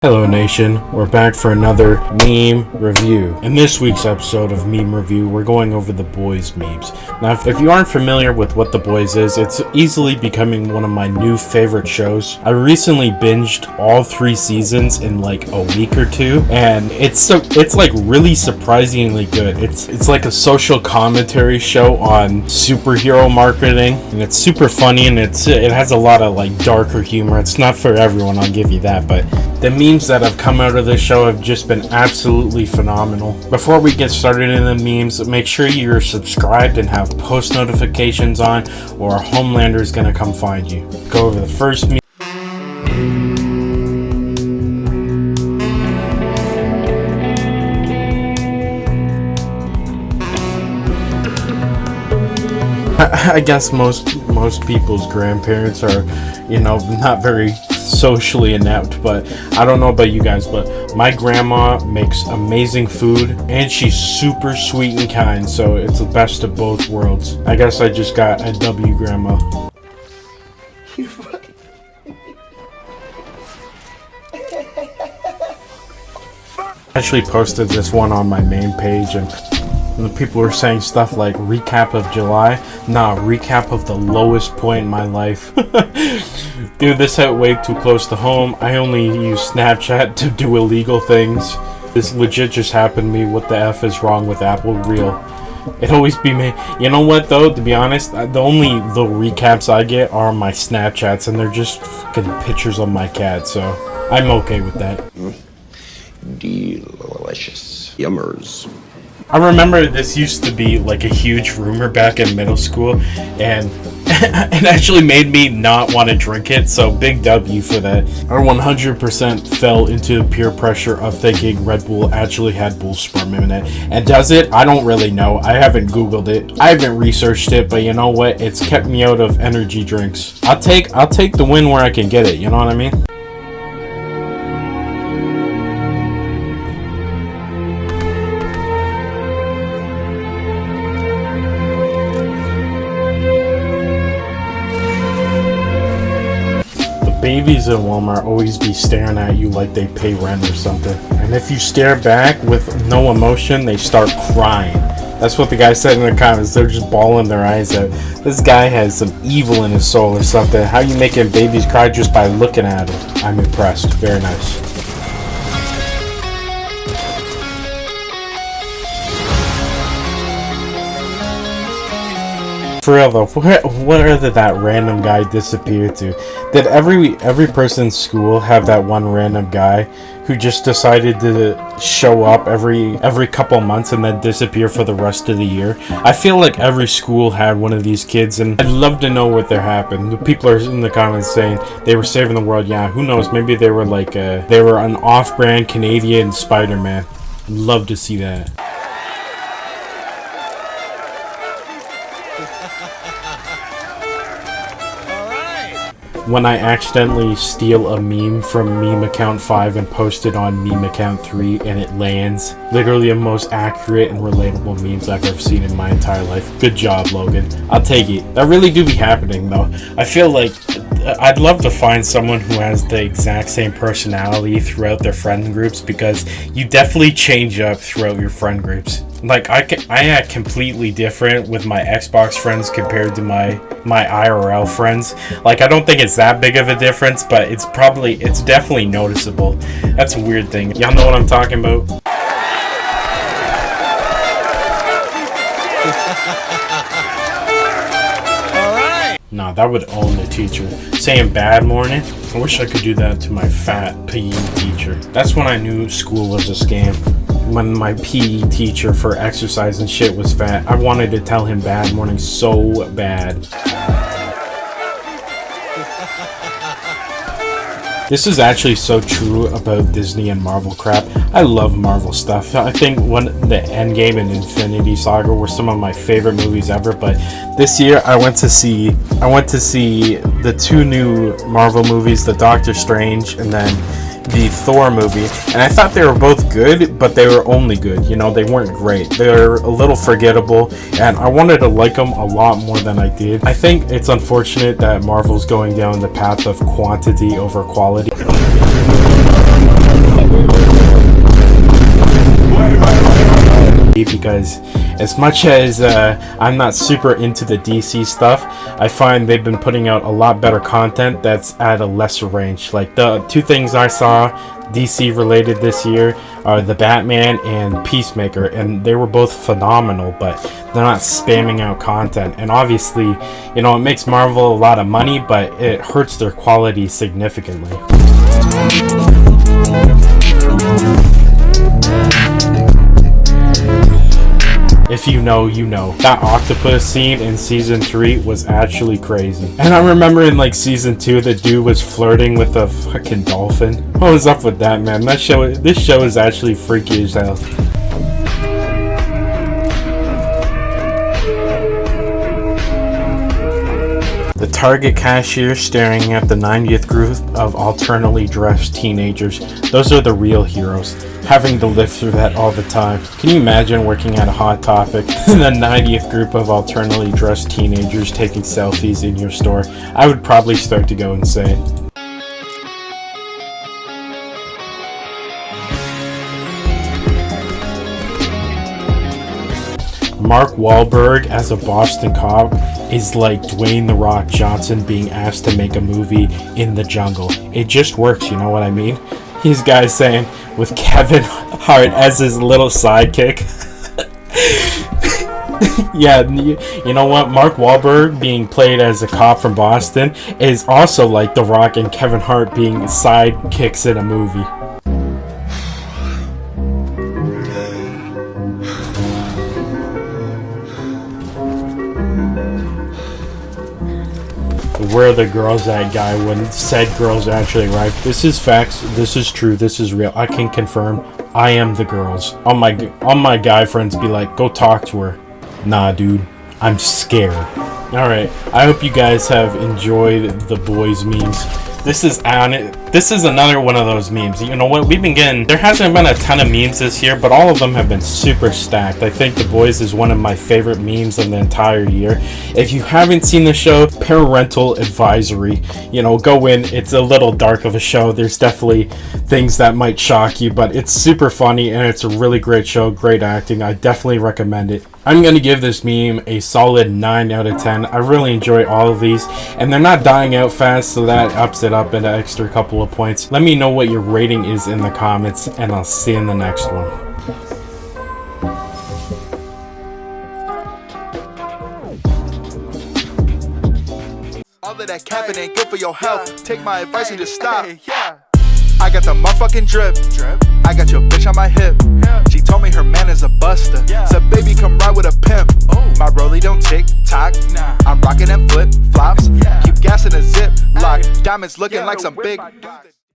Hello Nation, we're back for another meme review. In this week's episode of Meme Review, we're going over The Boys memes. Now, if you aren't familiar with what The Boys is, it's easily becoming one of my new favorite shows. I recently binged all 3 seasons in like a week or two, and it's like really surprisingly good. It's like a social commentary show on superhero marketing, and it's super funny, and it has a lot of like darker humor. It's not for everyone, I'll give you that, but the memes that have come out of this show have just been absolutely phenomenal. Before we get started in the memes, make sure you're subscribed and have post notifications on, or Homelander is gonna come find you. Go over the first meme. I guess most people's grandparents are, not very socially inept, but I don't know about you guys, but my grandma makes amazing food and she's super sweet and kind, so it's the best of both worlds. I guess I just got a W grandma. I actually posted this one on my main page, and the people were saying stuff like recap of July. Nah, recap of the lowest point in my life. Dude, this hit way too close to home. I only use Snapchat to do illegal things. This legit just happened to me. What the F is wrong with Apple Reel? It always be me. You know what though, to be honest, the only little recaps I get are my Snapchats, and they're just fucking pictures of my cat, so I'm okay with that. Delicious. Yummers. I remember this used to be like a huge rumor back in middle school, and it actually made me not want to drink it, so big W for that. I 100% fell into the peer pressure of thinking Red Bull actually had bull sperm in it. And does it? I don't really know. I haven't Googled it. I haven't researched it, but you know what? It's kept me out of energy drinks. I'll take the win where I can get it, you know what I mean? Babies in Walmart always be staring at you like they pay rent or something. And if you stare back with no emotion, they start crying. That's what the guy said in the comments. They're just bawling their eyes out. This guy has some evil in his soul or something. How you making babies cry just by looking at them? I'm impressed. Very nice. For real though, where did that random guy disappear to? Did every person in school have that one random guy who just decided to show up every couple months and then disappear for the rest of the year? I feel like every school had one of these kids, and I'd love to know what there happened. The people are in the comments saying they were saving the world. Yeah, who knows? Maybe they were like they were an off-brand Canadian Spider-Man. Love to see that. When I accidentally steal a meme from meme account 5 and post it on meme account 3 and it lands, literally the most accurate and relatable memes I've ever seen in my entire life. Good job, Logan. I'll take it. That really do be happening though. I feel like I'd love to find someone who has the exact same personality throughout their friend groups, because you definitely change up throughout your friend groups. Like I act completely different with my Xbox friends compared to my IRL friends. Like I don't think it's that big of a difference, but it's definitely noticeable. That's a weird thing. Y'all know what I'm talking about? Nah, that would own the teacher. Saying bad morning? I wish I could do that to my fat PE teacher. That's when I knew school was a scam. When my PE teacher for exercise and shit was fat, I wanted to tell him bad morning so bad. This is actually so true about Disney and Marvel crap. I love Marvel stuff. I think the Endgame and Infinity Saga were some of my favorite movies ever, but this year I went to see the 2 new Marvel movies, the Doctor Strange and then the Thor movie, and I thought they were both good, but they were only good. They weren't great. They're a little forgettable, and I wanted to like them a lot more than I did. I think it's unfortunate that Marvel's going down the path of quantity over quality. because as much as I'm not super into the DC stuff, I find they've been putting out a lot better content that's at a lesser range. Like the two things I saw DC related this year are the Batman and Peacemaker, and they were both phenomenal, but they're not spamming out content. And obviously, you know, it makes Marvel a lot of money, but it hurts their quality significantly. If you know, you know. That octopus scene in season 3 was actually crazy. And I remember in like season 2, the dude was flirting with a fucking dolphin. What was up with that, man? This show is actually freaky as hell. The Target cashier staring at the 90th group of alternately dressed teenagers. Those are the real heroes. Having to live through that all the time. Can you imagine working at a Hot Topic and the 90th group of alternately dressed teenagers taking selfies in your store? I would probably start to go insane. Mark Wahlberg as a Boston cop is like Dwayne "The Rock" Johnson being asked to make a movie in the jungle. It just works, you know what I mean? These guys saying with Kevin Hart as his little sidekick. Yeah, you know what? Mark Wahlberg being played as a cop from Boston is also like The Rock and Kevin Hart being sidekicks in a movie. Where are the girls at guy when said girls actually right? This is facts, this is true, this is real. I can confirm I am the girls. All my guy friends be like, go talk to her. Nah, dude, I'm scared. Alright, I hope you guys have enjoyed the boys memes. This is another one of those memes. You know what? There hasn't been a ton of memes this year, but all of them have been super stacked. I think The Boys is one of my favorite memes in the entire year. If you haven't seen the show, parental advisory. You know, go in. It's a little dark of a show. There's definitely things that might shock you, but it's super funny and it's a really great show. Great acting. I definitely recommend it. I'm going to give this meme a solid 9 out of 10. I really enjoy all of these, and they're not dying out fast, so that ups it up an extra couple of points. Let me know what your rating is in the comments, and I'll see you in the next one. All of that caffeine ain't good for your health. Take my advice and just stop. I got the motherfucking drip. I got your bitch on my hip. She told me her man is a buster. Said baby come ride with a pimp. My rollie don't tick tock. I'm rocking them flip flops. Keep gassing a zip lock. Diamonds looking like some big.